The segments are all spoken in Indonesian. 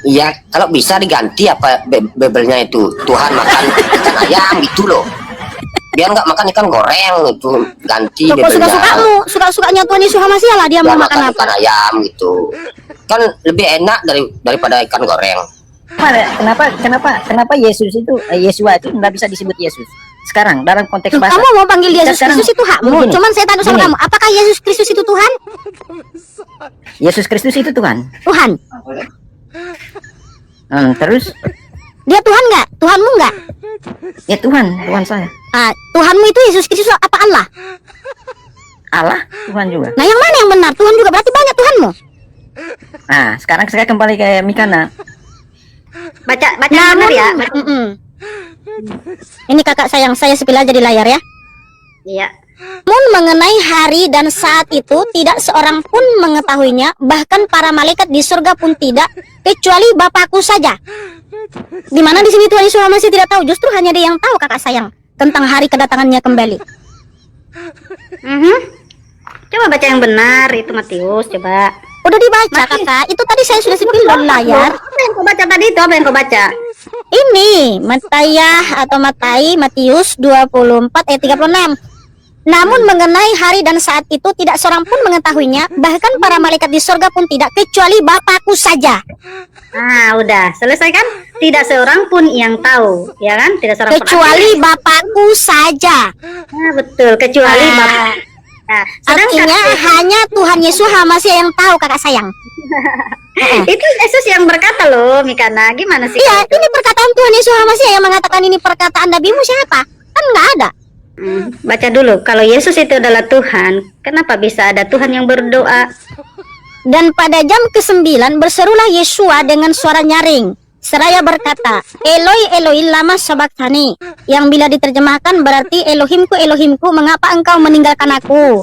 Iya, kalau bisa diganti apa bebelnya itu Tuhan makan ikan ayam gitu loh. Biar nggak makan ikan goreng itu, ganti Kok bebelnya. suka-sukanya Tuhan Yesus Hamasi lah dia Biar mau makan apa? ikan ayam gitu. Kan lebih enak daripada ikan goreng. Kenapa Yesus itu Yesua itu nggak bisa disebut Yesus sekarang dalam konteks bahasa? Kamu mau panggil Yesus Kristus itu hakmu. Gini, Cuman saya tanya sama kamu, apakah Yesus Kristus itu Tuhan? Yesus Kristus itu Tuhan. Tuhan. Terus Dia Tuhan nggak? Tuhanmu nggak? ya Tuhan saya. Tuhanmu itu Yesus Kristus apa Allah? Allah Tuhan juga. Nah yang mana yang benar? Tuhan juga berarti banyak Tuhanmu. Nah sekarang saya kembali ke Mikana. Baca benar ya. Ini kakak sayang, saya spill aja di layar ya. Iya. Namun mengenai hari dan saat itu tidak seorang pun mengetahuinya, bahkan para malaikat di surga pun tidak, kecuali Bapakku saja. Dimana di sini Tuhan Yesus masih tidak tahu, justru hanya Dia yang tahu kakak sayang tentang hari kedatangannya kembali. Coba baca yang benar itu Matius, coba. Udah dibaca kakak, itu tadi saya sudah spill di layar. Apa yang kau baca tadi itu? Apa yang kau baca? Ini Matius 24 ayat 36. Namun mengenai hari dan saat itu tidak seorang pun mengetahuinya, bahkan para malaikat di surga pun tidak, kecuali Bapakku saja. Udah selesai kan? Tidak seorang pun yang tahu, ya kan? Tidak seorang Kecuali Bapakku saja. Betul, kecuali Bapak. Nah, artinya hanya Tuhan Yesus Hamasi yang tahu kakak sayang. Itu Yesus yang berkata loh, Mikana. Gimana sih? Iya, ini perkataan Tuhan Yesus Hamasi yang mengatakan ini perkataan nabimu siapa? Kan nggak ada. Baca dulu, kalau Yesus itu adalah Tuhan, kenapa bisa ada Tuhan yang berdoa? Dan pada jam ke-9 berserulah Yesua dengan suara nyaring, seraya berkata, Eloi, Eloi, lama sabachthani, yang bila diterjemahkan berarti Elohimku, Elohimku, mengapa engkau meninggalkan aku?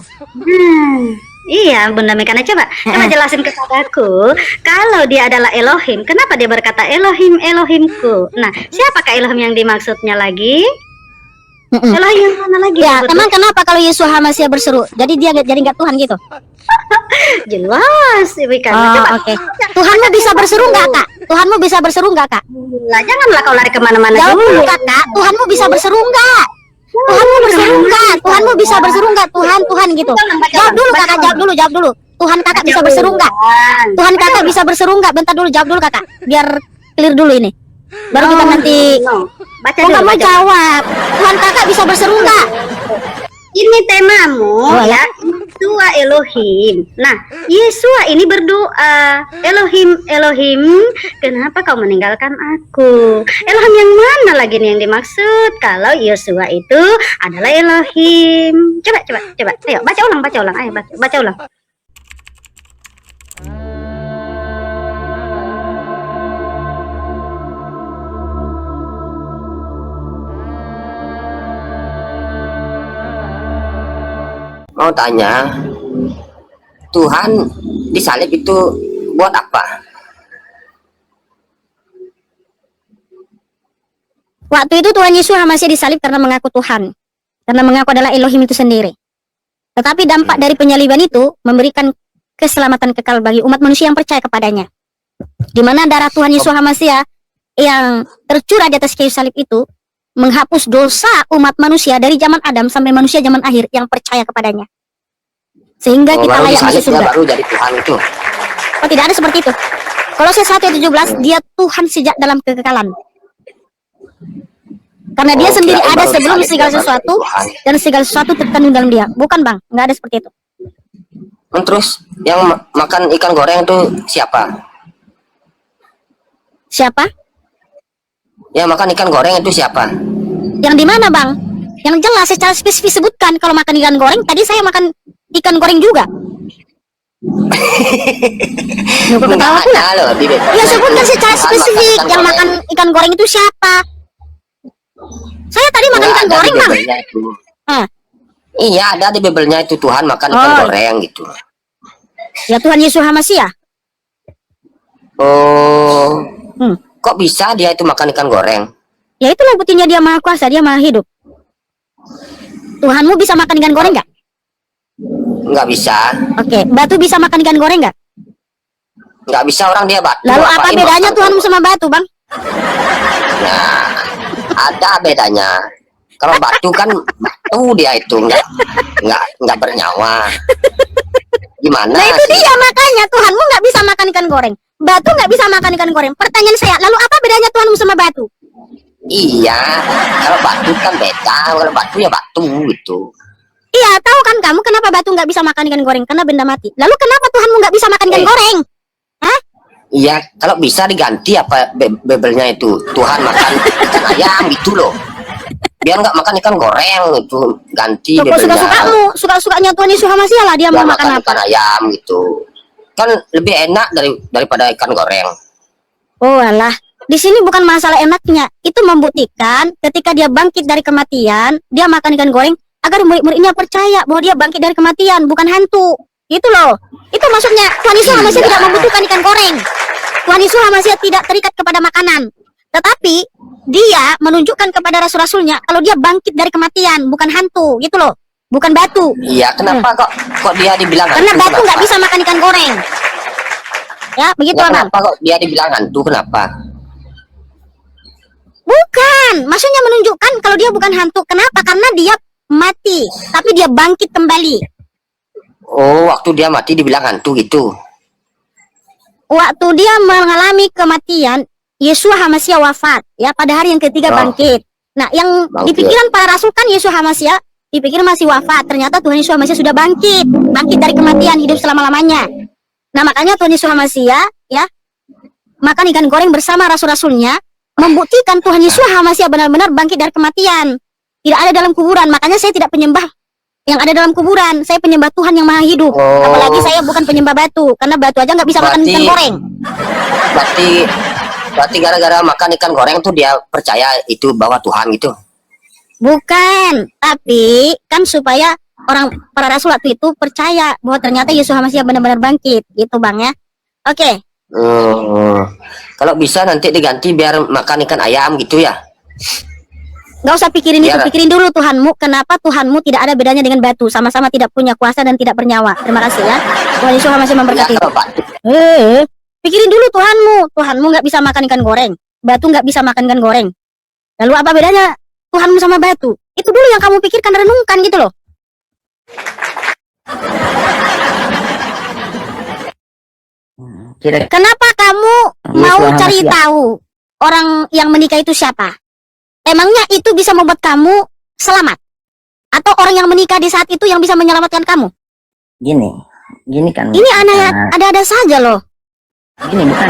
Iya, Bunda Mikana, coba jelasin ke kakakku. Kalau dia adalah Elohim, kenapa dia berkata Elohim, Elohimku? Nah, siapakah Elohim yang dimaksudnya lagi? Elohim yang mana lagi? Ya, emang kenapa kalau Yesus Hamasi berseru? Jadi dia jadi nggak Tuhan gitu? Jelas, Mikana. Oke. Tuhanmu bisa berseru nggak kak? Tuhanmu bisa berseru nggak kak? Lah, janganlah kau lari kemana-mana dulu. Kakak, Tuhanmu bisa berseru nggak? Tuhanmu berseru nggak? Tuhanmu bisa berseru nggak? Tuhan gitu. Jawab dulu kakak, jawab dulu. Tuhan kakak bisa berseru nggak? Tuhan kakak bisa berseru nggak? Bentar dulu, jawab dulu kakak. Biar clear dulu ini. Baru kita nanti. Baca dulu. Kamu jawab. Tuhan kakak bisa berseru nggak? Ini temamu ya. Yesua Elohim. Nah, Yesua ini berdoa, Elohim, Elohim, kenapa kau meninggalkan aku? Elohim yang mana lagi nih yang dimaksud? Kalau Yesua itu adalah Elohim. Coba. Ayo, baca ulang. Ayo, baca ulang. Mau tanya, Tuhan disalib itu buat apa? Waktu itu Tuhan Yesus masih disalib karena mengaku Tuhan, karena mengaku adalah Elohim itu sendiri. Tetapi dampak dari penyaliban itu memberikan keselamatan kekal bagi umat manusia yang percaya kepadanya. Di mana darah Tuhan Yesus Hamasiah yang tercurah di atas kayu salib itu menghapus dosa umat manusia dari zaman Adam sampai manusia zaman akhir yang percaya kepadanya. Sehingga kita layak masuk surga. Baru jadi Tuhan itu. Oh, tidak ada seperti itu. Kolose 1:17, Dia Tuhan sejak dalam kekekalan. Karena Dia sendiri ada sebelum segala sesuatu dan segala sesuatu terkandung dalam Dia. Bukan Bang, nggak ada seperti itu. Terus yang makan ikan goreng itu siapa? Siapa? Yang makan ikan goreng itu siapa? Yang di mana Bang? Yang jelas secara spesifik sebutkan kalau makan ikan goreng. Tadi saya makan ikan goreng juga. Ketawa pula. Ya sebutkan secara spesifik yang makan ikan goreng itu siapa? Saya tadi makan ikan goreng Bang. Iya, ada di Bibelnya itu Tuhan makan ikan goreng gitu. Ya Tuhan Yesus Hamasiah. Kok bisa dia itu makan ikan goreng? Ya itulah buktinya Dia maha kuasa, Dia maha hidup. Tuhanmu bisa makan ikan goreng nggak? Nggak bisa. Oke, batu bisa makan ikan goreng nggak? Nggak bisa orang dia batu. Lalu apa apain bedanya makan. Tuhanmu sama batu, Bang? Nah, ada bedanya. Kalau batu kan batu dia itu nggak bernyawa. Gimana Nah itu sih? dia makanya Tuhanmu nggak bisa makan ikan goreng. Batu nggak bisa makan ikan goreng. Pertanyaan saya, lalu apa bedanya Tuhanmu sama batu? Iya, kalau batu kan beda. Kalau batu ya batu gitu. Iya, tahu kan kamu kenapa batu nggak bisa makan ikan goreng? Karena benda mati. Lalu kenapa Tuhanmu nggak bisa makan ikan goreng? Iya, kalau bisa diganti apa bebelnya itu. Tuhan makan ikan ayam gitu loh. Biar nggak makan ikan goreng itu, ganti Kok bebelnya. suka-sukamu, suka-sukanya Tuhan Yesus Hamasiah lah dia Dia mau makan apa? ikan ayam gitu. Kan lebih enak daripada ikan goreng. Oh alah, di sini bukan masalah enaknya. Itu membuktikan ketika dia bangkit dari kematian, dia makan ikan goreng agar murid-muridnya percaya bahwa dia bangkit dari kematian, bukan hantu. Itu loh. Itu maksudnya Tuhan Yesus Hamasiah tidak membutuhkan ikan goreng. Tuhan Yesus Hamasiah tidak terikat kepada makanan. Tetapi dia menunjukkan kepada rasul-rasulnya kalau dia bangkit dari kematian, bukan hantu, gitu loh. Bukan batu. Iya, kenapa kok dia dibilang Karena hantu? batu nggak Kenapa? bisa makan ikan goreng. Ya, begitu Ya, Abang. kenapa kok dia dibilang hantu? Kenapa? Bukan, maksudnya menunjukkan kalau dia bukan hantu. Kenapa? Karena dia mati, tapi dia bangkit kembali. Oh, waktu dia mati dibilang hantu gitu. Waktu dia mengalami kematian, Yeshua Hamasiah wafat. Ya, pada hari yang ketiga Oh. bangkit. Nah, yang Bangkit. di pikiran para rasul kan Yeshua Hamasiah dipikir masih wafat. Ternyata Tuhan Yesus Hamasiah sudah bangkit, bangkit dari kematian, hidup selama-lamanya. Nah, makanya Tuhan Yesus Hamasiah ya makan ikan goreng bersama rasul-rasulnya, membuktikan Tuhan Yesus Hamasiah benar-benar bangkit dari kematian. Tidak ada dalam kuburan. Makanya saya tidak penyembah yang ada dalam kuburan. Saya penyembah Tuhan yang maha hidup. Oh. Apalagi saya bukan penyembah batu, karena batu aja nggak bisa makan Berarti- ikan goreng. Berarti gara-gara makan ikan goreng tuh dia percaya itu bahwa Tuhan gitu. Bukan, tapi kan supaya para rasul waktu itu percaya bahwa ternyata Yesus Hamasiah benar-benar bangkit, gitu Bang ya. Oke. Kalau bisa nanti diganti biar makan ikan ayam gitu ya. Nggak usah pikirin itu, Biar- pikirin dulu Tuhanmu. Kenapa Tuhanmu tidak ada bedanya dengan batu, sama-sama tidak punya kuasa dan tidak bernyawa. Terima kasih ya. Tuhan Yesus Hamasiah Ya, memberkati. kalau batu. Pikirin dulu Tuhanmu nggak bisa makan ikan goreng, batu nggak bisa makan ikan goreng. Lalu apa bedanya Tuhanmu sama batu? Itu dulu yang kamu pikirkan, renungkan gitu loh. Kira Kenapa kamu Yesus mau Hamasiah. cari tahu orang yang menikah itu siapa? Emangnya itu bisa membuat kamu selamat? Atau orang yang menikah di saat itu yang bisa menyelamatkan kamu? gini kan. Ini Nah, ada-ada saja loh. gini bukan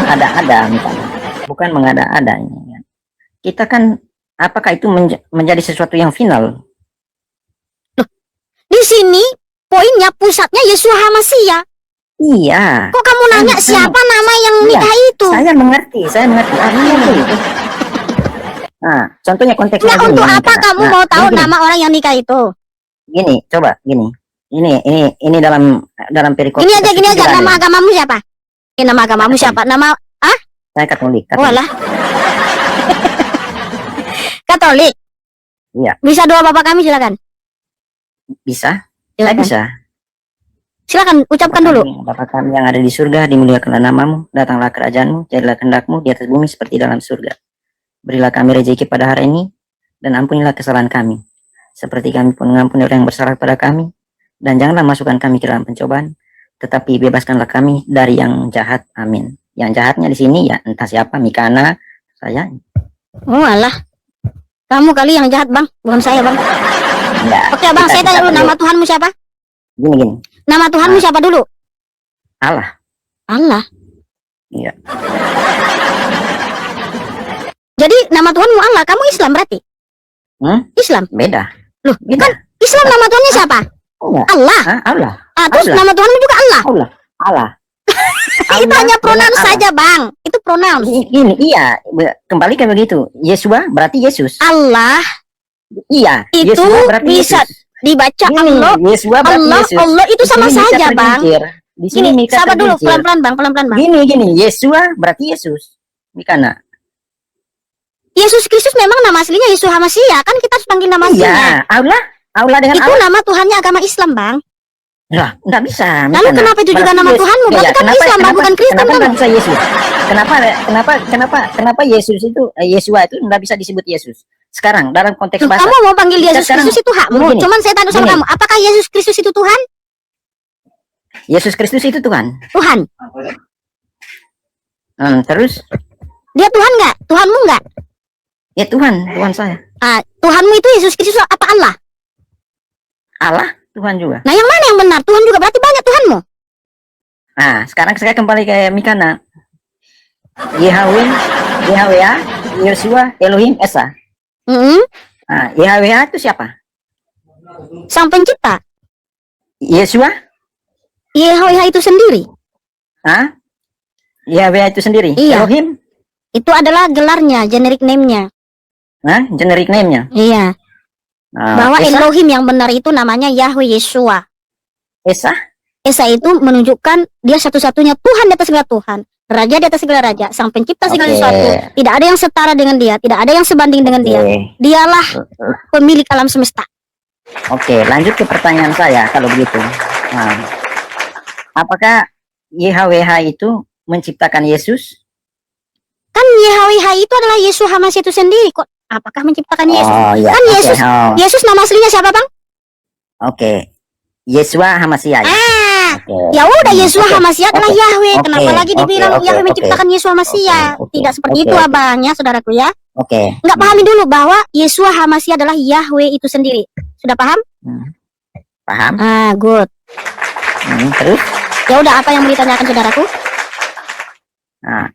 ada-ada misalnya. Bukan mengada-ada ini kan. Kita kan apakah itu menjadi sesuatu yang final? Di sini poinnya, pusatnya Yesus Hamasiah. Iya. Kok kamu nanya Kan- siapa nama yang Iya, nikah itu? Saya mengerti. Artinya itu. Nah, contohnya konteksnya Nah, untuk gini, apa Kak. kamu Nah, mau tahu gini, nama orang yang nikah itu? Gini, coba gini. Ini dalam perikop. Gini kita aja, suci nama Quran. agamamu siapa? Nama agamamu siapa? Nama Saya Katolik. walah. Katolik. Iya. Bisa doa Bapak kami, silakan. Bisa? Saya Silakan. bisa. Silakan ucapkan dulu. Bapa kami yang ada di surga, dimuliakanlah namamu, datanglah kerajaanmu, jadilah kehendakmu di atas bumi seperti dalam surga. Berilah kami rezeki pada hari ini, dan ampunilah kesalahan kami, seperti kami pun mengampuni orang yang bersalah pada kami, dan janganlah masukkan kami ke dalam pencobaan, tetapi bebaskanlah kami dari yang jahat. Amin. Yang jahatnya di sini ya entah siapa, Mikana, saya. Oh alah. Kamu kali yang jahat, Bang, bukan saya, Bang. Enggak. Oke, Bang, saya tanya dulu, nama Tuhanmu siapa? Gini. Nama Tuhanmu siapa dulu? Allah. Allah. Iya. Jadi nama Tuhanmu Allah, kamu Islam berarti? Islam. Beda. Loh, Beda. kan Islam nama Tuhannya siapa? Enggak. Allah. Hah? Allah. Terus Allah. nama Tuhanmu juga Allah. Allah. Itu hanya pronoun Allah. saja, Bang. Itu pronoun. Gini, iya, kembali ke begitu. Yesua berarti Yesus. Allah Iya, itu Yesua berarti bisa Yesus. dibaca Gini, Allah. Yesua berarti Allah, Yesus. Allah itu Di sama sini Mika saja, Bang. tergelincir. Di sini Gini, Mika sabar dulu, tergelincir. pelan-pelan, Bang, pelan-pelan, Bang. Gini, Yesua berarti Yesus. Mikana. Yesus Kristus memang nama aslinya Yesus Hamasiah, kan kita harus panggil nama aslinya. Iya, Allah dengan Itu Allah. nama Tuhannya agama Islam, Bang. Lah, nggak bisa. Lalu kenapa itu juga nama Tuhanmu? Berarti kan Islam, bukan Kristen kenapa kan? nggak bisa Yesus? Kenapa Yesus itu Yesua itu nggak bisa disebut Yesus? Sekarang dalam konteks Loh, bahasa. kamu mau panggil Yesus Sekarang, Kristus itu hakmu. begini, Cuman saya tanya sama begini. kamu, apakah Yesus Kristus itu Tuhan? Yesus Kristus itu Tuhan. Tuhan. Terus Dia Tuhan nggak? Tuhanmu nggak? ya Tuhan saya. Tuhanmu itu Yesus Kristus apa Allah? Allah Tuhan juga. Nah, yang mana yang benar? Tuhan juga berarti banyak Tuhanmu. Nah, sekarang saya kembali ke Mikana. Yahweh, Yahweh, Yeshua, Elohim, Esa. Nah, Yahweh itu siapa? Sang pencipta. Yeshua? Yahweh itu sendiri. Yahweh itu sendiri. Iya. Elohim? Itu adalah gelarnya, generic name-nya. Generic name-nya. Iya. Bahwa Esa? Elohim yang benar itu namanya Yahweh Yeshua. Esa? Esa itu menunjukkan dia satu-satunya Tuhan di atas segala Tuhan, Raja di atas segala raja, Sang Pencipta segala Oke. sesuatu. Tidak ada yang setara dengan dia, tidak ada yang sebanding dengan dia. Dialah pemilik alam semesta. Oke, lanjut ke pertanyaan saya kalau begitu. Nah, apakah YHWH itu menciptakan Yesus? Kan YHWH itu adalah Yesus Hamasya itu sendiri kok. Apakah menciptakan Yesus? Iya. Kan Oke, Yesus, Yesus nama aslinya siapa, Bang? Oke. Yesua Hamasya. Oke. Ya udah, Yesus Oke. Hamasya adalah Oke. Yahweh. Oke. Kenapa lagi dibilang Oke. Yahweh Oke. menciptakan Yesus Hamasya? Oke. Tidak seperti Oke. itu, Abang, ya, saudaraku ya. Oke. Nggak pahami dulu bahwa Yesus Hamasya adalah Yahweh itu sendiri. Sudah paham? Paham? Good. Terus? Ya udah, apa yang mau ditanyakan saudaraku? Nah,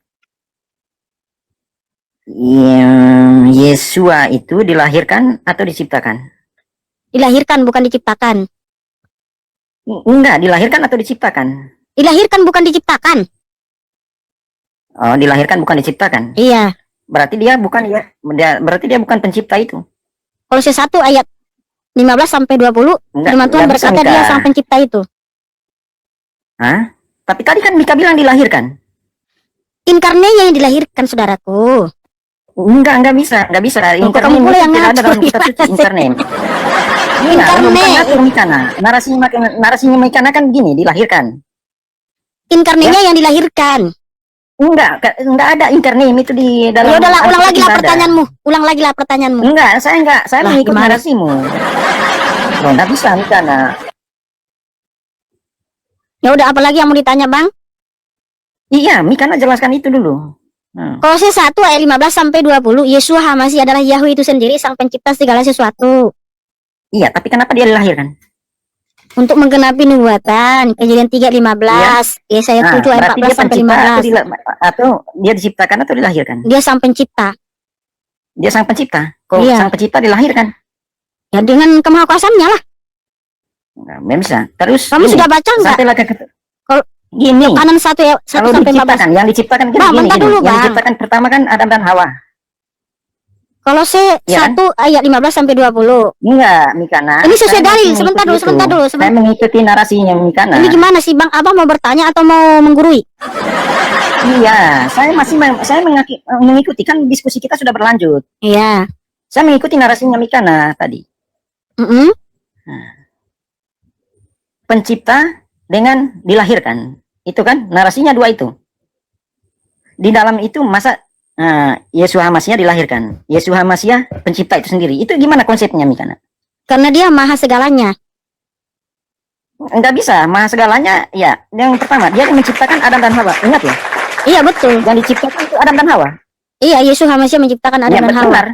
Yesua itu dilahirkan atau diciptakan? Dilahirkan bukan diciptakan. Enggak, dilahirkan atau diciptakan? Dilahirkan bukan diciptakan. Oh, dilahirkan bukan diciptakan. Iya. Berarti dia bukan berarti dia bukan pencipta itu. Kolose 1 ayat 15 sampai 20, firman Tuhan enggak bisa, berkata Mika. dia sang pencipta itu. Tapi tadi kan Mika bilang dilahirkan. Inkarnenya yang dilahirkan, saudaraku. Enggak bisa. kamu mulai yang tidak ada ngatur, dalam kitab suci gimana sih? inkarnate. Inkarnate. Bukan ngatur Mikana. Narasinya Mikana kan gini, dilahirkan. Inkarnenya yang dilahirkan. Enggak ada inkarnate itu di dalam. Ya udahlah, ulang lagi lah Alkitab, pertanyaanmu. Ulang lagi lah pertanyaanmu. Enggak, saya Lah, mengikut gimana? narasimu. Loh, enggak bisa Mikana. Ya udah, apalagi yang mau ditanya, Bang? Iya, Mikana jelaskan itu dulu. Kolose 1 ayat 15 sampai 20, Yesus Hamasya adalah Yahweh itu sendiri, sang pencipta segala sesuatu. Iya, tapi kenapa dia dilahirkan? Untuk menggenapi nubuatan, Kejadian 3:15, Yesaya 7 ayat berarti dia 14 sampai pencipta 15. atau dia diciptakan atau dilahirkan? Dia sang pencipta. Dia sang pencipta. Kok Iya. sang pencipta dilahirkan? Ya dengan kemahakuasaannya lah. Nggak bisa. Terus Kamu gini, sudah baca enggak? sampailah ke Kalau gini. kanan 1 Kalau sampai 14. diciptakan, yang diciptakan kan Bang, gini, bentar dulu, Yang Bang. diciptakan pertama kan Adam dan Hawa. Kolose Iya 1 ayat 15 sampai 20. Enggak, Mikana. Ini sesuai Saya dalil. masih Sebentar mengikuti dulu, itu. sebentar. Saya mengikuti narasinya Mikana. Ini gimana sih, Bang? Abang mau bertanya atau mau menggurui? Iya, saya masih mengikuti, kan diskusi kita sudah berlanjut. Iya. Saya mengikuti narasinya Mikana tadi. Pencipta dengan dilahirkan. Itu kan narasinya dua itu. Di dalam itu masa Yesus Hamasya dilahirkan. Yesus Hamasya pencipta itu sendiri. Itu gimana konsepnya Mikana? Karena dia maha segalanya. Enggak bisa, maha segalanya. Ya, yang pertama dia menciptakan Adam dan Hawa. Ingat ya? Iya, betul. Yang diciptakan itu Adam dan Hawa. Iya, Yesus Hamasya menciptakan Adam Iya, dan Hawa. benar.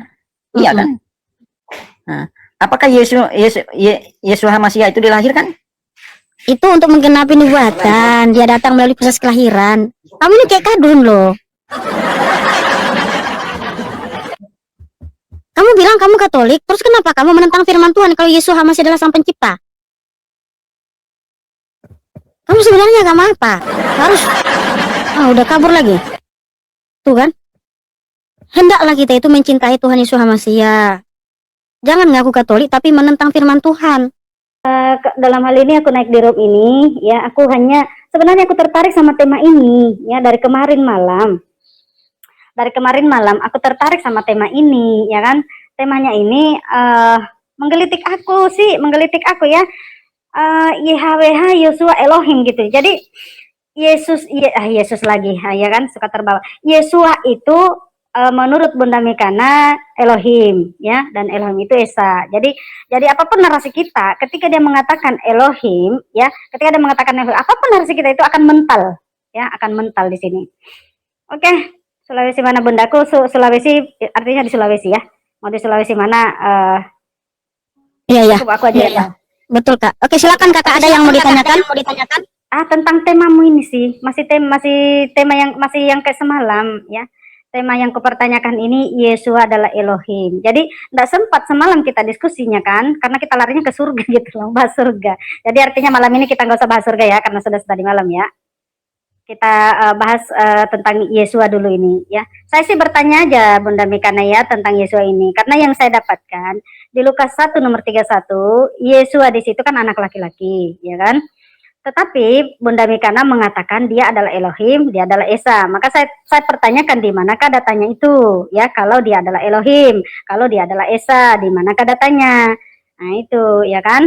Iya kan? Apakah Yesus Hamasya itu dilahirkan? Itu untuk menggenapi nubuatan. Dia datang melalui proses kelahiran. Kamu ini kayak kadun loh. Kamu bilang kamu Katolik, terus kenapa kamu menentang firman Tuhan kalau Yesus Hamasya adalah sang pencipta? Kamu sebenarnya agama apa? Harus udah kabur lagi. Tuh kan? Hendaklah kita itu mencintai Tuhan Yesus Hamasya. Jangan ngaku Katolik tapi menentang firman Tuhan. Dalam hal ini aku naik di room ini, ya aku sebenarnya aku tertarik sama tema ini, ya dari kemarin malam. Dari kemarin malam aku tertarik sama tema ini, ya kan? Temanya ini menggelitik aku ya. YHWH Yosua Elohim gitu. Jadi Yesus lagi, ya kan, suka terbawa. Yesua itu menurut Bunda Mikana Elohim, ya, dan Elohim itu Esa. Jadi apapun narasi kita, ketika dia mengatakan Elohim, ya, ketika dia mengatakan Elohim, apapun narasi kita itu akan mental, ya, akan mental di sini. Oke, Sulawesi mana Bundaku? Sulawesi artinya di Sulawesi ya. Mau di Sulawesi mana? Iya. Cukup aku aja ya. Betul Kak. Oke, silakan Kakak, ada yang mau ditanyakan? Tentang temamu ini sih, masih tema yang kayak semalam ya. Tema yang kupertanyakan ini, Yesua adalah Elohim. Jadi tidak sempat semalam kita diskusinya kan, karena kita larinya ke surga gitu loh, bahas surga. Jadi artinya malam ini kita nggak usah bahas surga ya, karena sudah tadi malam ya. Kita bahas tentang Yesua dulu ini ya. Saya sih bertanya aja Bunda Mikana ya tentang Yesua ini, karena yang saya dapatkan di Lukas 1 nomor 31, Yesua di situ kan anak laki-laki, ya kan? Tetapi Bunda Mikana mengatakan dia adalah Elohim, dia adalah Esa. Maka saya pertanyakan di manakah datanya itu? Ya, kalau dia adalah Elohim, kalau dia adalah Esa, di manakah datanya? Nah, itu ya kan?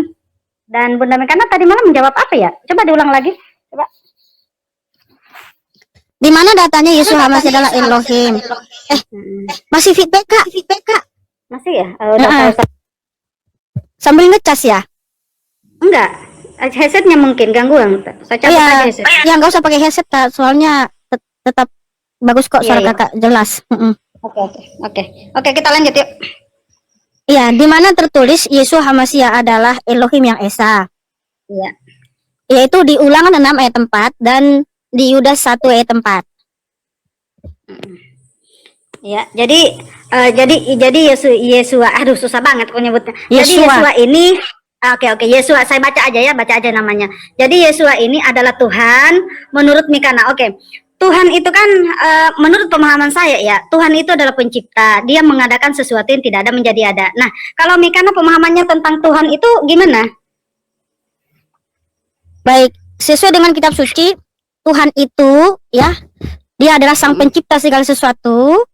Dan Bunda Mikana tadi malam menjawab apa ya? Coba diulang lagi. Coba. Di mana datanya Yesus masih adalah Elohim? Masih feedback Kak? Masih ya? Udah Sambil ngecas ya? Enggak. Headsetnya mungkin gangguan. Saya cabut aja headset. Ya nggak usah pakai headset Kak, soalnya tetap bagus kok suara Kakak jelas. Oke, kita lanjut yuk. Iya, di mana tertulis Yesus Hamasia adalah Elohim yang Esa? Iya. Yaitu di Ulangan 6 ayat 4 dan di Yudas 1 ayat 4. Ya, jadi Yesua, aduh susah banget aku nyebutnya. Jadi Yesua. Yesua ini Oke, Yesua, saya baca aja namanya. Jadi Yesua ini adalah Tuhan menurut Mikana. Oke. Tuhan itu kan menurut pemahaman saya ya, Tuhan itu adalah pencipta. Dia mengadakan sesuatu yang tidak ada menjadi ada. Nah, kalau Mikana pemahamannya tentang Tuhan itu gimana? Baik, sesuai dengan kitab suci, Tuhan itu ya, dia adalah sang pencipta segala sesuatu.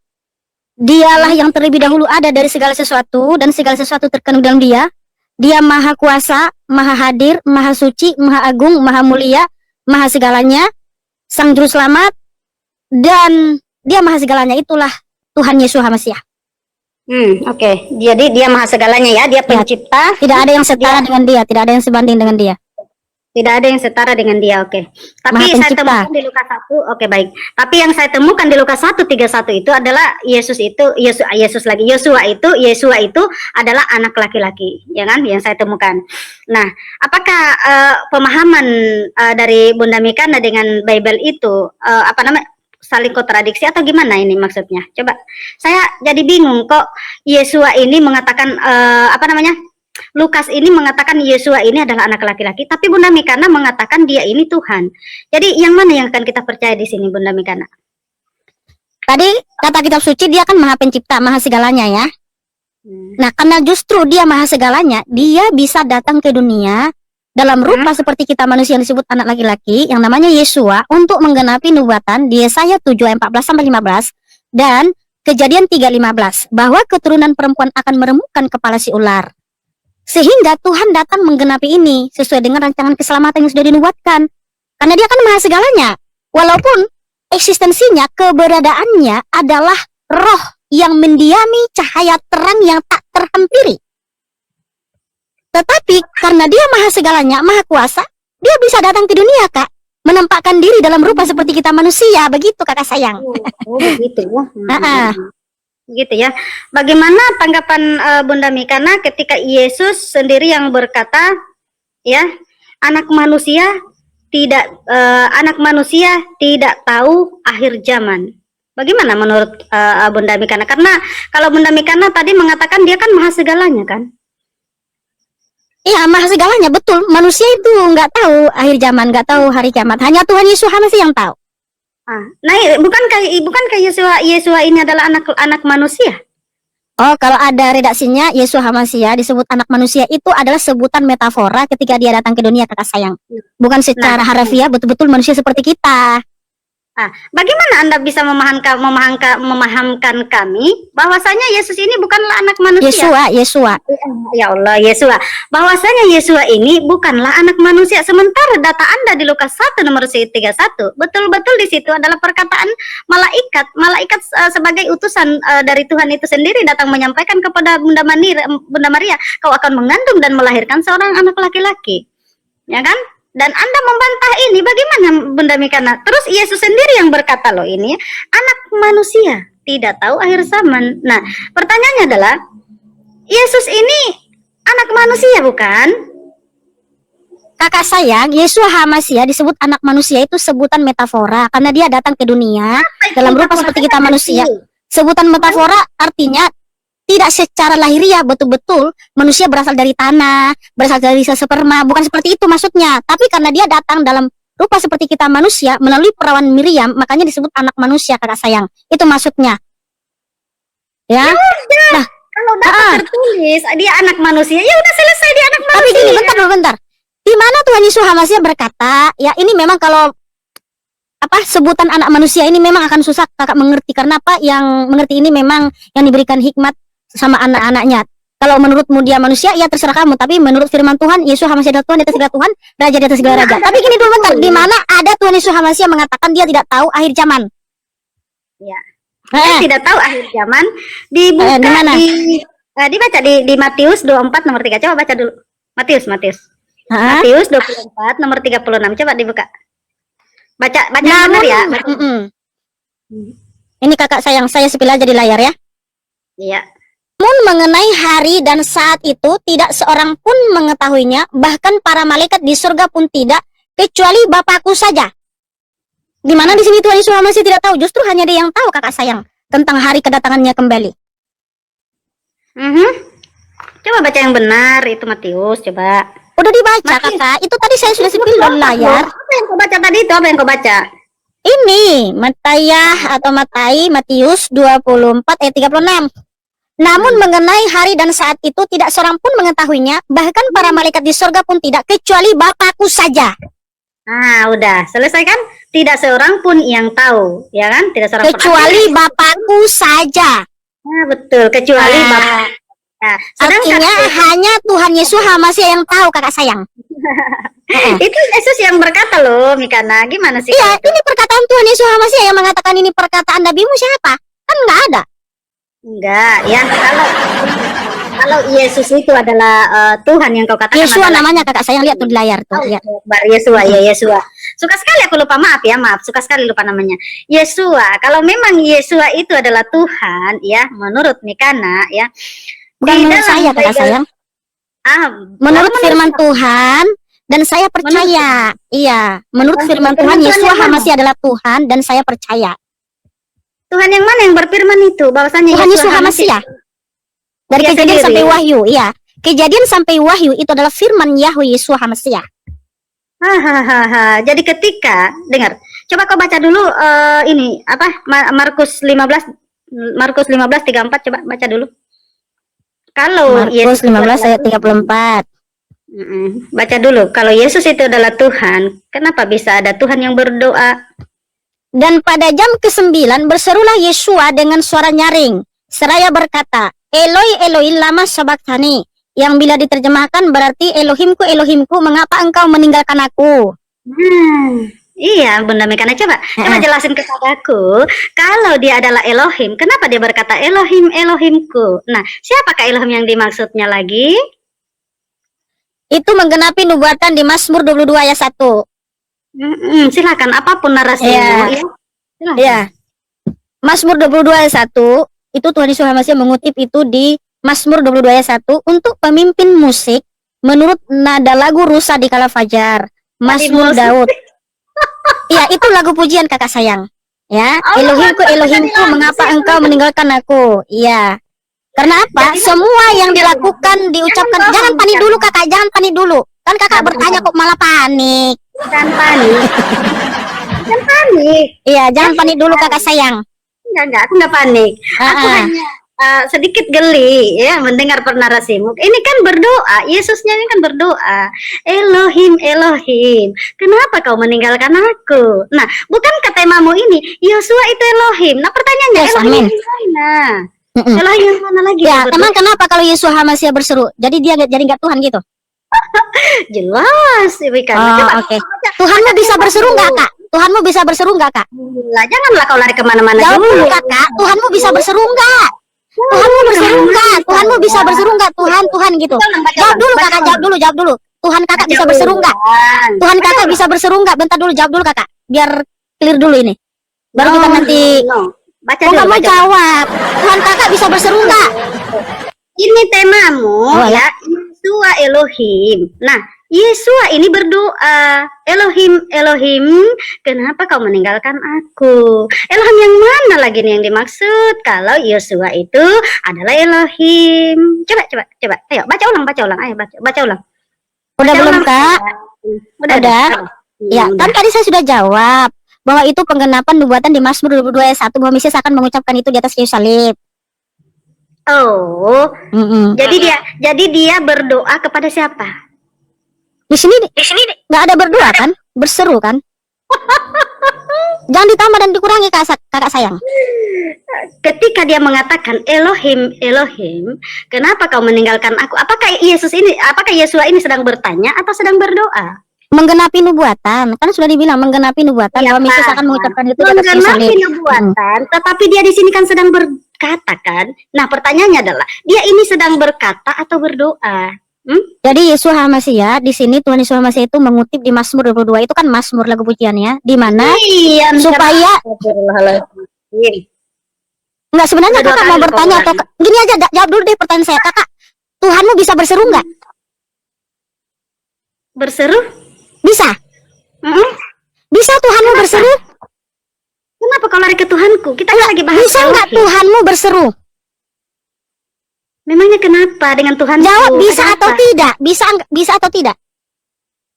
Dialah yang terlebih dahulu ada dari segala sesuatu dan segala sesuatu terkandung dalam dia. Dia maha kuasa, maha hadir, maha suci, maha agung, maha mulia, maha segalanya, sang juru selamat, dan dia maha segalanya. Itulah Tuhan Yesus Hamasia. Oke. Jadi dia maha segalanya ya, dia pencipta. Tidak ada yang setara dengan dia, tidak ada yang sebanding dengan dia. Tidak ada yang setara dengan dia, oke. Tapi saya temukan di Lukas 1, oke baik. Tapi yang saya temukan di Lukas 1:31 itu adalah Yesua itu adalah anak laki-laki, ya kan? Yang saya temukan. Nah, apakah pemahaman dari Bunda Mikana dengan Bible itu saling kontradiksi atau gimana ini maksudnya? Coba, saya jadi bingung kok Yesua ini mengatakan Lukas ini mengatakan Yesua ini adalah anak laki-laki, tapi Bunda Mikana mengatakan dia ini Tuhan. Jadi yang mana yang akan kita percaya di sini, Bunda Mikana? Tadi kata kitab suci dia kan maha pencipta, maha segalanya ya. Nah, karena justru dia maha segalanya, dia bisa datang ke dunia dalam rupa seperti kita manusia yang disebut anak laki-laki, yang namanya Yesua, untuk menggenapi nubuatan di Yesaya 7 ayat 14-15 dan Kejadian 3:15 bahwa keturunan perempuan akan meremukkan kepala si ular. Sehingga Tuhan datang menggenapi ini sesuai dengan rancangan keselamatan yang sudah dinubuatkan. Karena dia kan maha segalanya. Walaupun eksistensinya, keberadaannya adalah roh yang mendiami cahaya terang yang tak terhampiri. Tetapi karena dia maha segalanya, maha kuasa, dia bisa datang ke dunia, Kak. Menampakkan diri dalam rupa seperti kita manusia. Begitu Kakak sayang. Begitu ya. Begitu ya. Bagaimana tanggapan Bunda Mikana ketika Yesus sendiri yang berkata, ya, anak manusia tidak tahu akhir zaman. Bagaimana menurut Bunda Mikana? Karena kalau Bunda Mikana tadi mengatakan dia kan maha segalanya kan? Iya, maha segalanya, betul. Manusia itu nggak tahu akhir zaman, nggak tahu hari kiamat. Hanya Tuhan Yesus Hamasia yang tahu. Nah, bukankah Yesua ini adalah anak manusia? Oh, kalau ada redaksinya Yesus Hamasia disebut anak manusia itu adalah sebutan metafora ketika dia datang ke dunia, Kakak sayang. Bukan secara harfiah betul-betul manusia seperti kita. Bagaimana Anda bisa memahamkan kami bahwasanya Yesus ini bukanlah anak manusia? Yesua. Ya Allah, Yesua. Bahwasanya Yesua ini bukanlah anak manusia. Sementara data Anda di Lukas 1 nomor 31, betul-betul di situ adalah perkataan malaikat. Malaikat sebagai utusan dari Tuhan itu sendiri datang menyampaikan kepada Bunda Maria, kau akan mengandung dan melahirkan seorang anak laki-laki. Ya kan? Dan Anda membantah ini, bagaimana Bunda Mikana? Terus Yesus sendiri yang berkata loh ini, anak manusia tidak tahu akhir zaman. Nah, pertanyaannya adalah, Yesus ini anak manusia bukan? Kakak sayang, Yeshua HaMashiach disebut anak manusia itu sebutan metafora karena dia datang ke dunia dalam rupa seperti kita manusia. Sebutan metafora artinya tidak secara lahiriah betul-betul manusia berasal dari tanah, berasal dari sperma, bukan seperti itu maksudnya. Tapi karena dia datang dalam rupa seperti kita manusia melalui perawan Miriam, makanya disebut anak manusia, kakak sayang. Itu maksudnya. Ya. Nah, kalau dapat tertulis dia anak manusia, ya udah selesai dia anak manusia. Tapi gini, bentar. Di mana Tuhan Yesus HaMashiach berkata, ya ini memang kalau sebutan anak manusia ini memang akan susah kakak mengerti, karena yang mengerti ini memang yang diberikan hikmat sama anak-anaknya. Kalau menurutmu dia manusia, ya terserah kamu. Tapi menurut firman Tuhan, Yesus HaMashiach adalah Tuhan di atas segala Tuhan, Raja di atas segala Raja. Tapi gini dulu bentar, di mana ada Tuhan Yesus HaMashiach mengatakan dia tidak tahu akhir zaman? Ya. Dia tidak tahu akhir zaman. Dibuka di mana? Dibaca di Matius 24 nomor 3. Coba baca dulu. Matius. Matius 24 nomor 36. Coba dibuka. Baca benar ya. Ini kakak sayang, saya sepil aja di layar ya. Iya. Namun mengenai hari dan saat itu tidak seorang pun mengetahuinya, bahkan para malaikat di surga pun tidak, kecuali Bapakku saja. Di mana di sini Tuhan Yesus masih tidak tahu, justru hanya dia yang tahu kakak sayang tentang hari kedatangannya kembali. Coba baca yang benar itu Matius, coba. Udah dibaca kakak, itu tadi saya sudah sepil di layar. Apa yang kau baca tadi itu? Apa yang kau baca? Ini Matius 24 ayat 36. Namun mengenai hari dan saat itu tidak seorang pun mengetahuinya, bahkan para malaikat di surga pun tidak, kecuali Bapakku saja. Udah selesai kan? Tidak seorang pun yang tahu, ya kan? Tidak seorang kecuali Bapakku saja. Betul, kecuali Bapak. Artinya hanya Tuhan Yesus HaMashiach yang tahu kakak sayang. Itu Yesus yang berkata loh, Mikana. Gimana sih? Iya, ini perkataan Tuhan Yesus HaMashiach yang mengatakan ini perkataan nabimu siapa? Kan nggak ada. Enggak, ya kalau Yesus itu adalah Tuhan yang kau katakan. Yesua namanya kakak sayang, lihat tuh di layar tuh. Lihat. Yesua, ya Yesua. Suka sekali aku lupa, maaf. Suka sekali lupa namanya. Yesua. Kalau memang Yesua itu adalah Tuhan, ya menurut Mikana, ya. Bukan menurut saya kakak sayang. Menurut firman Tuhan dan saya percaya. Iya, menurut firman Tuhan Yesua HaMashiach adalah Tuhan dan saya percaya. Tuhan yang mana yang berfirman itu? Bahwasanya Tuhan Yesus HaMashiach. Dari Kejadian sampai Wahyu, iya. Kejadian sampai Wahyu itu adalah firman Yahweh Yesus HaMashiach. Jadi ketika dengar, coba kau baca dulu ini Markus 15 34, coba baca dulu. Kalau Markus 15 ayat 34. Baca dulu. Kalau Yesus itu adalah Tuhan, kenapa bisa ada Tuhan yang berdoa? Dan pada jam ke-9 berserulah Yesua dengan suara nyaring, seraya berkata, Eloi, Eloi, lama sabachthani, yang bila diterjemahkan berarti Elohimku, Elohimku, mengapa engkau meninggalkan aku? Iya, Bunda Mikana, coba jelasin kepadaku. Kalau dia adalah Elohim, kenapa dia berkata Elohim, Elohimku? Nah, siapakah Elohim yang dimaksudnya lagi? Itu menggenapi nubuatan di Mazmur 22 ayat 1. Silakan, apapun narasinya. Ya. Mazmur 22 ayat 1, itu Tuhan Yesus HaMashiach mengutip itu di Mazmur 22 ayat 1 untuk pemimpin musik menurut nada lagu rusa di kala fajar. Mazmur Daud. Iya, itu lagu pujian kakak sayang. Ya, Elohimku, Elohimku, mengapa engkau meninggalkan aku? Iya. Karena apa? Semua yang dilakukan, diucapkan. Jangan panik dulu kakak, jangan panik dulu. Kan kakak bertanya kok malah panik. Jangan panik. Jangan panik. Iya, jangan panik dulu kakak sayang. Enggak, aku enggak panik. Aku hanya sedikit geli ya mendengar narasimu. Ini kan berdoa, Yesusnya ini kan berdoa. Elohim, Elohim, kenapa kau meninggalkan aku? Nah, bukankah temamu ini Yosua itu Elohim? Nah, pertanyaannya Yes, Elohim amin. yang mana? Mm-mm. Elohim yang mana lagi? Ya, yang berdoa? emang kenapa kalau Yeshua HaMashiach berseru? Jadi dia jadi nggak Tuhan gitu? Jelas, Ibu Ika. Oh, Coba oke. baca- Tuhanmu baca bisa temamu. berseru nggak, Kak? Tuhanmu bisa berseru nggak, Kak? Lah, janganlah kau lari kemana-mana Jawab dulu. dulu, Kakak. Tuhanmu bisa berseru nggak? Tuhanmu berseru nggak? Tuhanmu bisa berseru nggak? Tuhan gitu. Jawab dulu, Kakak. Jawab dulu. Tuhan Kakak bisa berseru nggak? Tuhan Kakak bisa berseru nggak? Bentar dulu, jawab dulu, Kakak. Biar clear dulu ini. Baru kita nanti. Baca Oh, dulu, nggak mau baca. jawab. Tuhan Kakak bisa berseru nggak? Ini temamu Oh, ya, Yesua Elohim. Nah, Yesua ini berdoa, Elohim, Elohim, kenapa kau meninggalkan aku? Elohim yang mana lagi nih yang dimaksud? Kalau Yesua itu adalah Elohim. Coba. Ayo, baca ulang. Ayo, baca ulang. Udah Baca belum, ulang. Kak? Udah. Ya, kan tadi saya sudah jawab bahwa itu penggenapan nubuatan di Mazmur 22 ayat 1 bahwa Mesias akan mengucapkan itu di atas kayu salib. Oh, Mm-mm. jadi dia berdoa kepada siapa? Di sini nggak ada berdoa kan? Berseru kan? Jangan ditambah dan dikurangi, kakak sayang. Ketika dia mengatakan Elohim, Elohim, kenapa kau meninggalkan aku? Apakah Yesua ini sedang bertanya atau sedang berdoa? Menggenapi nubuatan, kan sudah dibilang menggenapi nubuatan Iya, bahwa Mesias Pak. akan mengucapkan itu di atas kayu Menggenapi salib. nubuatan, tetapi dia di sini kan sedang berkata kan. Nah, pertanyaannya adalah dia ini sedang berkata atau berdoa? Jadi Yeshua HaMashiach di sini Tuhan Yesus HaMashiach itu mengutip di Mazmur 22 itu kan Mazmur lagu pujiannya, di mana Iya, supaya nggak sebenarnya Udah dua kakak kali mau kau bertanya ulangi. atau gini aja jawab dulu deh pertanyaan saya, kakak. Tuhanmu bisa berseru nggak? berseru? Bisa. Mm-mm. Bisa Tuhanmu Kenapa? berseru? Kenapa kau lari ke Tuhanku? Kita kan lagi bahas Bisa nggak Elohim. Tuhanmu berseru? Memangnya kenapa dengan Tuhan? Jawab bisa atau tidak? Bisa atau tidak?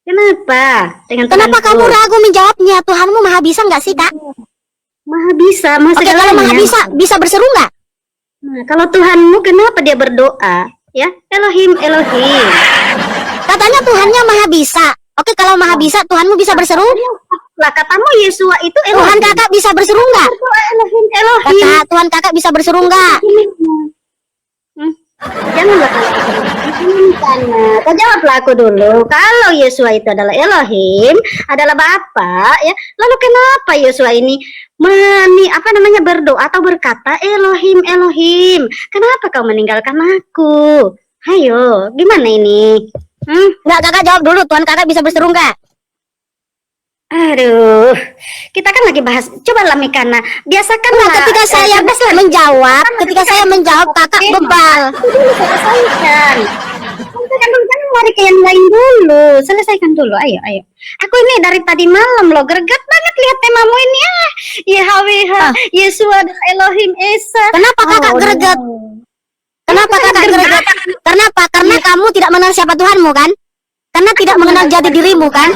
Kenapa dengan Kenapa Tuhanku? kamu ragu menjawabnya? Tuhanmu maha bisa nggak sih, Kak? Maha bisa, maha Oke, kalau maha segalanya. bisa berseru nggak? Nah, kalau Tuhanmu kenapa dia berdoa? Ya, Elohim, Elohim. Katanya Tuhannya maha bisa. Oke, kalau maha bisa, Tuhanmu bisa berseru? Lah katamu Yesua itu Tuhan Elohim. kakak bisa berseru nggak? Berdoa Elohim, Elohim. Kakak, Tuhan kakak bisa berseru nggak? Janganlah kau jawablah aku dulu. Kalau Yesua itu adalah Elohim, adalah Bapa, ya. Lalu kenapa Yesua ini berdoa atau berkata Elohim, Elohim? Kenapa kau meninggalkan aku? Ayo, gimana ini? Nggak, kakak jawab dulu. Tuhan kakak bisa berseru nggak? Aduh, kita kan lagi bahas. Coba lah Mikana, biasakan Nggak, lah. ketika saya menjawab, kakak bebal. Selesaikan. Kan lari ke yang lain dulu. Selesaikan dulu. Ayo. Aku ini dari tadi malam loh greget banget lihat temamu ini. YHWH, Yesua, Elohim Esa. Kenapa kakak greget? Kenapa kakak greget? Kenapa? Karena kamu tidak mengenal siapa Tuhanmu kan? Karena tidak mengenal jati dirimu kan?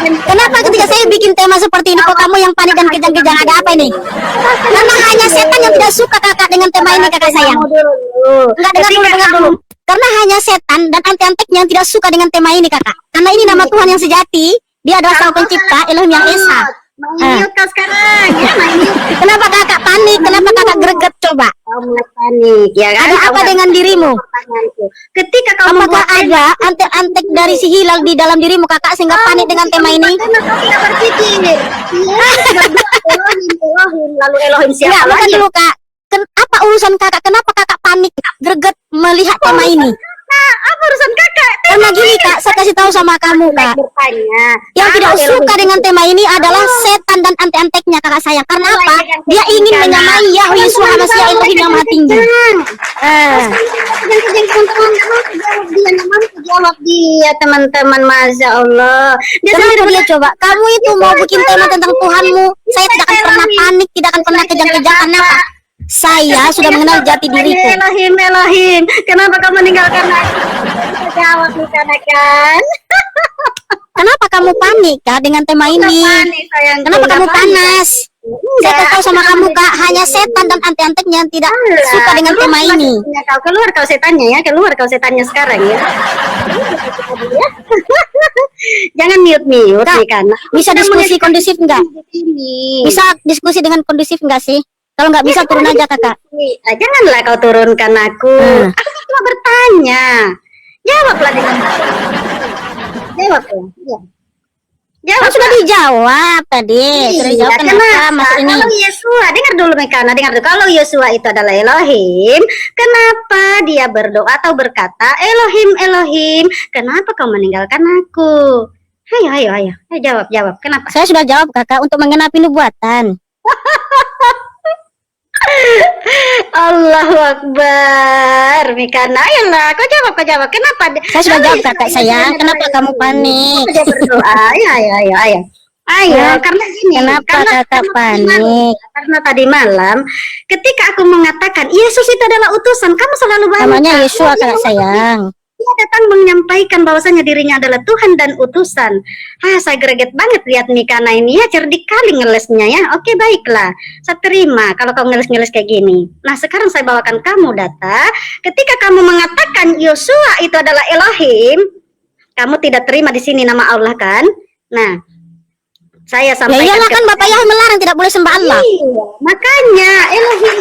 Kenapa ketika saya bikin tema seperti ini kok kamu yang panik dan kejang-kejang, ada apa ini? Karena hanya setan yang tidak suka kakak dengan tema ini, kakak sayang. Enggak, dengar dulu. Karena hanya setan dan antek-anteknya yang tidak suka dengan tema ini, kakak. Karena ini nama Tuhan yang sejati. Dia adalah Sang Pencipta, Elohim yang Esa. Main kau sekarang. Ya, main Kenapa kakak panik? Kenapa kakak greget? Coba. kau mulai panik, ya kan? Ada apa dengan dirimu? Pertanyaanku. Ketika kau Apakah membuat ada antek-antek dari si hilal di dalam dirimu, kakak, sehingga panik dengan tema ini? Kau tidak berpikir. Elohim, lalu Elohim Enggak, siapa bukan lagi? dulu, Kak. Apa urusan kakak? Kenapa kakak panik, greget melihat tema ini? Apa urusan kakak? Karena gini, Kak, saya kasih tahu sama kamu, Kak. Bertanya. Yang tidak Kalau suka Elohim dengan tema ini adalah setan dan antek-anteknya, kakak sayang. Karena apa? Dia ingin menyamai Yahweh Yesus HaMashiach Elohim yang maha tinggi. Jawab dia teman-teman, masya Allah. Dia Kenapa dia coba? Kamu itu mau bikin tema tentang Tuhanmu. Saya tidak akan pernah panik, tidak akan pernah kejang-kejang. Kenapa? Saya sudah mengenal jati diriku. Elohim, Elohim, kenapa kau meninggalkan aku? Jawab nih kan? Kenapa kamu panik, Kak, dengan tema ini? Panik, sayangku, Kenapa nggak kamu panik. panas? Saya kasih tahu sama kamu Kak, hanya setan dan antek-anteknya yang tidak suka dengan tema ini. Kau keluar kau setannya ya, keluar kau setannya sekarang ya. Jangan mute Kak, nih karena bisa diskusi kondusif enggak? ini. Bisa diskusi dengan kondusif enggak sih? Kalau nggak bisa turun aja Kakak. Janganlah kau turunkan aku. Aku cuma bertanya. Jawablah dengan jawablah. Ya. Jawab Kan sudah dijawab tadi. Sudah dijawab kenapa Mas ini? Kalau Yesua, dengar dulu Mekana, dengar dulu. Kalau Yesua itu adalah Elohim, kenapa dia berdoa atau berkata, Elohim, Elohim, kenapa kau meninggalkan aku? Ayo, jawab. Kenapa? Saya sudah jawab Kakak untuk menggenapi nubuatan. Allahu Akbar. Mekana, ayolah, kau jawab. Kenapa? Saya sudah jawab Kakak sayang. Kenapa kamu panik? Dia berdoa. Ayo, karena gini. Kenapa Kakak panik? Karena tadi malam, ketika aku mengatakan Yesus itu adalah utusan, kamu selalu bantah. Namanya Yesua Kakak sayang. Dia datang menyampaikan bahwasanya dirinya adalah Tuhan dan utusan. Saya greget banget lihat Mikana ini ya, cerdik kali ngelesnya ya. Oke, baiklah, saya terima kalau kamu ngeles-ngeles kayak gini. Nah, sekarang saya bawakan kamu data. Ketika kamu mengatakan Yosua itu adalah Elohim, kamu tidak terima di sini nama Allah kan? Nah, saya Ya sampaikan iyalah kan Bapak Yahya melarang tidak boleh sembah Allah. Iya, makanya Elohim,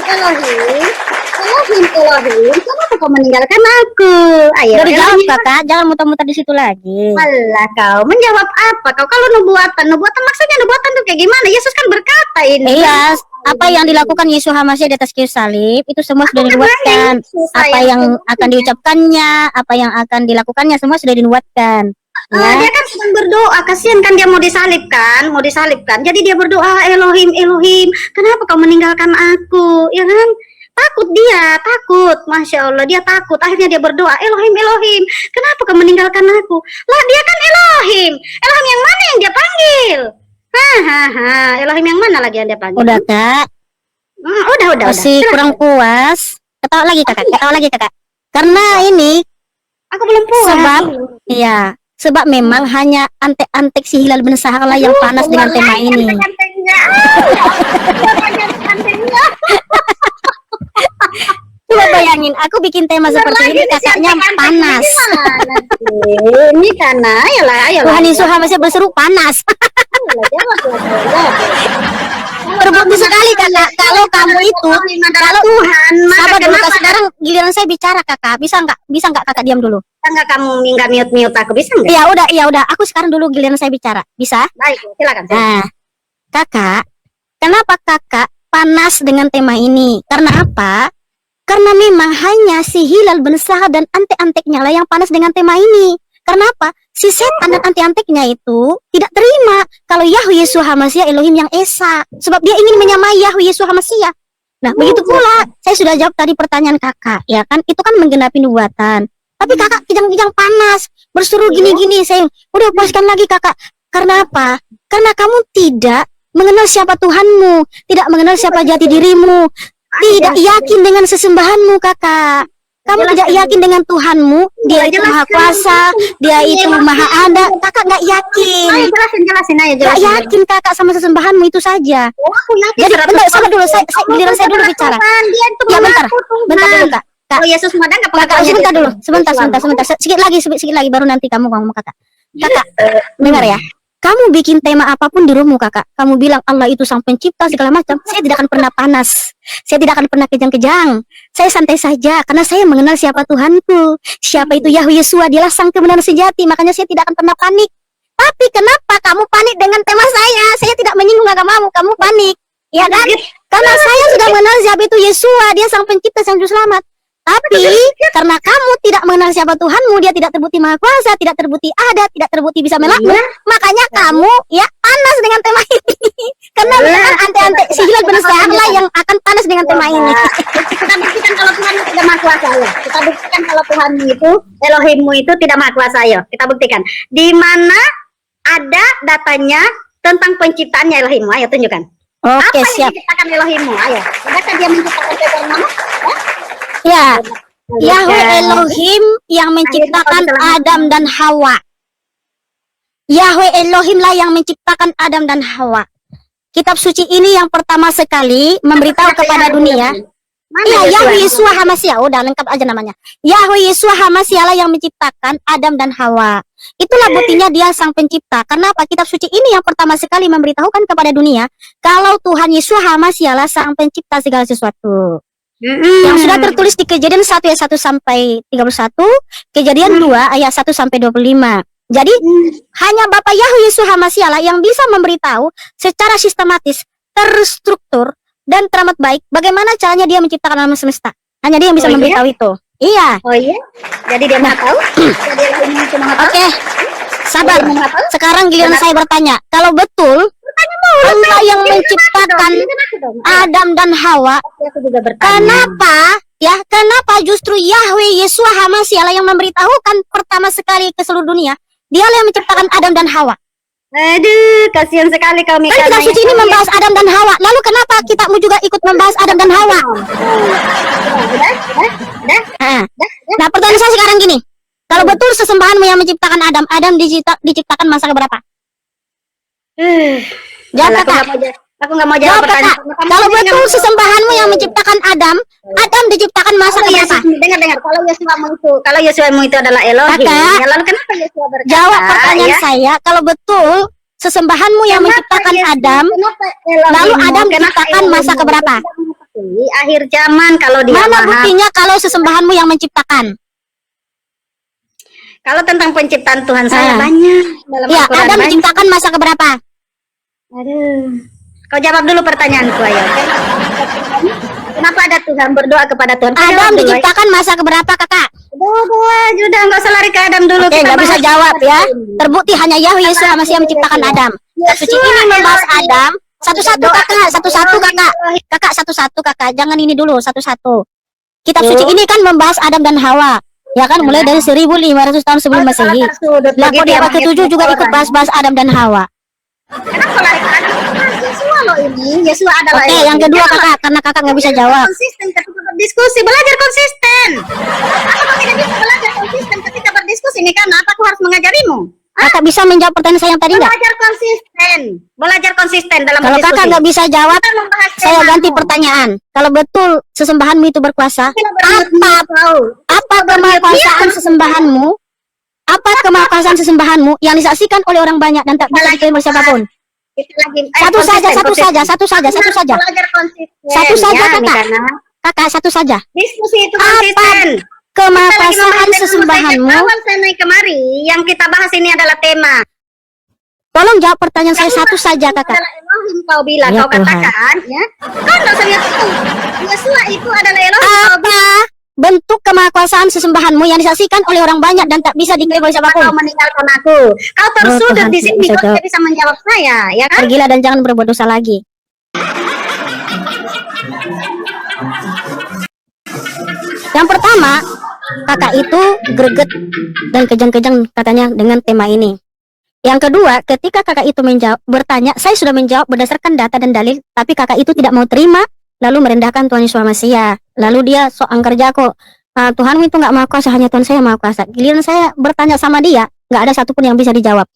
kenapa kau meninggalkan aku? Ayo, Udah dijawab Elohim. Kakak, jangan muter-muter di situ lagi. Alah, kau menjawab apa? Kau kalau nubuatan maksudnya nubuatan tuh kayak gimana? Yesus kan berkata ini. Iya, apa yang dilakukan Yesus Hamasi di atas kayu salib itu semua sudah dinubuatkan. Apa yang akan diucapkannya, apa yang akan dilakukannya semua sudah dinubuatkan. Ya. Dia kan sedang berdoa, kasihan kan dia mau disalibkan. Jadi dia berdoa, Elohim, kenapa kau meninggalkan aku? Ya kan? Takut. Masya Allah, dia takut. Akhirnya dia berdoa, Elohim, kenapa kau meninggalkan aku? Lah, dia kan Elohim yang mana yang dia panggil? Elohim yang mana lagi yang dia panggil? Udah Kak, Udah. masih kurang puas. Ketawa lagi Kakak. Karena ini Aku belum puas. sebab memang hanya antek-antek si Hilal bin Sahar lah yang panas dengan tema ini. Coba bayangin, aku bikin tema seperti ini, kakaknya panas. Ini karena, ayolah. Tuhan Yesus masih berseru panas. Terbukti sekali kakak, kalau kamu itu, kalau Tuhan, sabar dulu Kak, sekarang giliran saya bicara kakak, bisa nggak kakak diam dulu? Enggak kamu nggak mute aku, bisa nggak? Ya udah, aku sekarang dulu giliran saya bicara, bisa? Baik, silakan. Nah, kakak, kenapa kakak panas dengan tema ini? Karena apa? Karena memang hanya si Hilal bin Sahar dan antek-anteknya lah yang panas dengan tema ini. Karena apa? Si setan dan antek-anteknya itu tidak terima kalau Yahweh Yeshua HaMashiach Elohim yang Esa. Sebab dia ingin menyamai Yahweh Yeshua HaMashiach. Nah, begitu pula. Saya sudah jawab tadi pertanyaan kakak, ya kan? Itu kan menggenapi nubuatan. Tapi kakak kijang-kijang panas, berseru gini-gini. Saya udah puaskan lagi kakak. Karena apa? Karena kamu tidak mengenal siapa Tuhanmu, tidak mengenal siapa jati dirimu, tidak yakin dengan sesembahanmu kakak. Kamu tidak yakin dengan Tuhanmu, dia itu maha kuasa, dia itu maha ada. Kakak nggak yakin. Ayo jelasin aja. Nggak yakin kakak sama sesembahanmu itu saja. Aku yakin. Jadi bentar, sabar dulu, giliran saya dulu bicara. Dia itu Ya bentar dulu kak. Oh Yesus Madan nggak Kakak, sebentar dulu, sebentar. Sedikit lagi, baru nanti kamu ngomong kakak. Kakak, dengar ya. Kamu bikin tema apapun di rumahmu kakak, kamu bilang Allah itu sang pencipta segala macam, saya tidak akan pernah panas, saya tidak akan pernah kejang-kejang, saya santai saja karena saya mengenal siapa Tuhanku, siapa itu Yahweh Yeshua, dialah sang kebenaran sejati, makanya saya tidak akan pernah panik. Tapi kenapa kamu panik dengan tema saya? Saya tidak menyinggung agamamu, kamu panik, ya kan? Karena saya sudah mengenal siapa itu Yeshua, dia sang pencipta, sang juru selamat. Tapi karena kamu tidak mengenal siapa Tuhanmu, dia tidak terbukti maha kuasa, tidak terbukti ada, tidak terbukti bisa melaknat, makanya kamu ya panas dengan tema ini. Karena memang ante-ante si Hilal bin Sahar lah yang akan panas dengan tema ini. Kita buktikan kalau Tuhan itu tidak maha kuasa ya. Kita buktikan kalau Tuhanmu itu, Elohimmu itu tidak maha kuasa ya. Kita buktikan. Di mana ada datanya tentang penciptaannya Elohimmu, ayo tunjukkan. Oke, Apa siap. yang diciptakan Elohimmu? Ayo. Adakah dia menciptakan seekor nama? Ya, Yahweh Elohim yang menciptakan Adam dan Hawa. Yahweh Elohim lah yang menciptakan Adam dan Hawa. kitab suci ini yang pertama sekali memberitahu kepada dunia. Iya, Yahweh Yeshua HaMashiach, udah lengkap aja namanya. Yahweh Yeshua HaMashiach lah yang menciptakan Adam dan Hawa. Itulah buktinya dia sang pencipta. Kenapa? Kitab suci ini yang pertama sekali memberitahukan kepada dunia kalau Tuhan Yeshua HaMashiach lah sang pencipta segala sesuatu. Yang sudah tertulis di Kejadian 1 ayat 1 sampai 31, Kejadian 2 ayat 1 sampai 25. Jadi hanya Bapak Yahweh Yeshua HaMashiach lah yang bisa memberitahu secara sistematis, terstruktur dan teramat baik bagaimana caranya dia menciptakan alam semesta. Hanya dia yang bisa memberitahu itu. Iya. Oh iya. Jadi dia mau tahu? Jadi Elohim itu mau tahu? Oke. Sabar. Sekarang giliran saya bertanya. Kalau betul Allah yang menciptakan Adam dan Hawa, Aku juga bertanya. kenapa justru Yahweh Yeshua HaMashiach lah yang memberitahukan pertama sekali ke seluruh dunia, dialah yang menciptakan Adam dan Hawa. Aduh, kasihan sekali kau Kan Mika. kitab suci ini membahas Adam dan Hawa. Lalu kenapa kitabmu juga ikut membahas Adam dan Hawa? Udah. Nah, pertanyaan saya sekarang gini. Kalau betul sesembahanmu yang menciptakan Adam, Adam diciptakan masa keberapa? Jawab, Alah, Kakak. Aku nggak mau Jawab, jawab pertanyaan. Kakak. Kalau betul sesembahanmu yang menciptakan Adam, Adam diciptakan masa keberapa? Dengar. Kalau Yesuamu itu adalah Elohim, Kakak. ya, lalu kenapa Yesua berkata? Jawab pertanyaan ya? saya. Kalau betul sesembahanmu yang menciptakan Adam, lalu Adam diciptakan masa keberapa? Di akhir zaman kalau dia Mana maha. buktinya kalau sesembahanmu yang menciptakan? Kalau tentang penciptaan Tuhan saya Ah. banyak dalam Ya, Al-Quran Adam banyak. diciptakan masa keberapa? Aduh. Kau jawab dulu pertanyaanku ayo. Oke? Kenapa ada Tuhan berdoa kepada Tuhan? Kau Adam jawab dulu, ya. diciptakan masa keberapa, Kakak? Sudah nggak usah lari ke Adam dulu. Oke, Kita nggak bisa bahas jawab ya. ini. Terbukti hanya Yahweh Yeshua HaMashiach yang menciptakan Adam. Kitab suci ini membahas Adam. Satu-satu, Kakak. Satu-satu, Kakak. Kakak, satu-satu, Kakak. Jangan ini dulu, satu-satu. Kitab suci ini kan membahas Adam dan Hawa. Ya kan, mulai dari 1500 tahun sebelum Masehi. Lah, kok di abad ke-7 juga ikut bahas-bahas Adam dan Hawa. Kenapa lari ke Adam? Yesua loh ini. Yesua adalah Oke, Elohim. yang kedua, Jangan Kakak. Karena Kakak nggak bisa jawab. Konsisten ketika berdiskusi, belajar konsisten. Apa tidak bisa belajar konsisten ketika berdiskusi ini? Karena apa aku harus mengajarimu? Kakak bisa menjawab pertanyaan saya yang tadi nggak? Belajar konsisten dalam Kalau berdiskusi. Kakak nggak bisa jawab, Kita membahas saya temamu. ganti pertanyaan. Kalau betul sesembahanmu itu berkuasa, Kita berniat tahu. apa kemahakuasaan sesembahanmu? Apa kemahakuasaan sesembahanmu yang disaksikan oleh orang banyak dan tak bisa diklaim oleh siapapun? Kita lagi, Satu saja, konsisten, satu konsisten. saja, satu saja, satu Kita saja. Belajar konsisten. Satu saja, ya, Kakak. Mikana. Kakak, satu saja. Diskusi itu Apa konsisten. kemahakuasaan sesembahanmu? Awal saya naik kemari, yang kita bahas ini adalah tema. Tolong jawab pertanyaan saya satu saja, Kakak. Adalah Elohim kau bilang, Ya, kau Tuhan. katakan, ya. Kau nggak usah lihat itu. Yesua itu adalah Elohim. Kau Apa bentuk kemahakuasaan sesembahanmu yang disaksikan oleh orang banyak dan tak bisa diklaim oleh kau siapapun? meninggalkan aku. Kau tersudut Tuhan, di tidak sini, bisa kau jawab. tidak bisa menjawab saya, ya kan? Pergilah dan jangan berbuat dosa lagi. Yang pertama, Kakak itu greget dan kejang-kejang katanya dengan tema ini. Yang kedua, ketika Kakak itu bertanya, saya sudah menjawab berdasarkan data dan dalil, tapi Kakak itu tidak mau terima, lalu merendahkan Tuhan Yesus Mesias. Lalu dia sok angker jago. Tuhanmu itu nggak maha kuasa, hanya Tuhan saya maha kuasa. Giliran saya bertanya sama dia, nggak ada satupun yang bisa dijawab.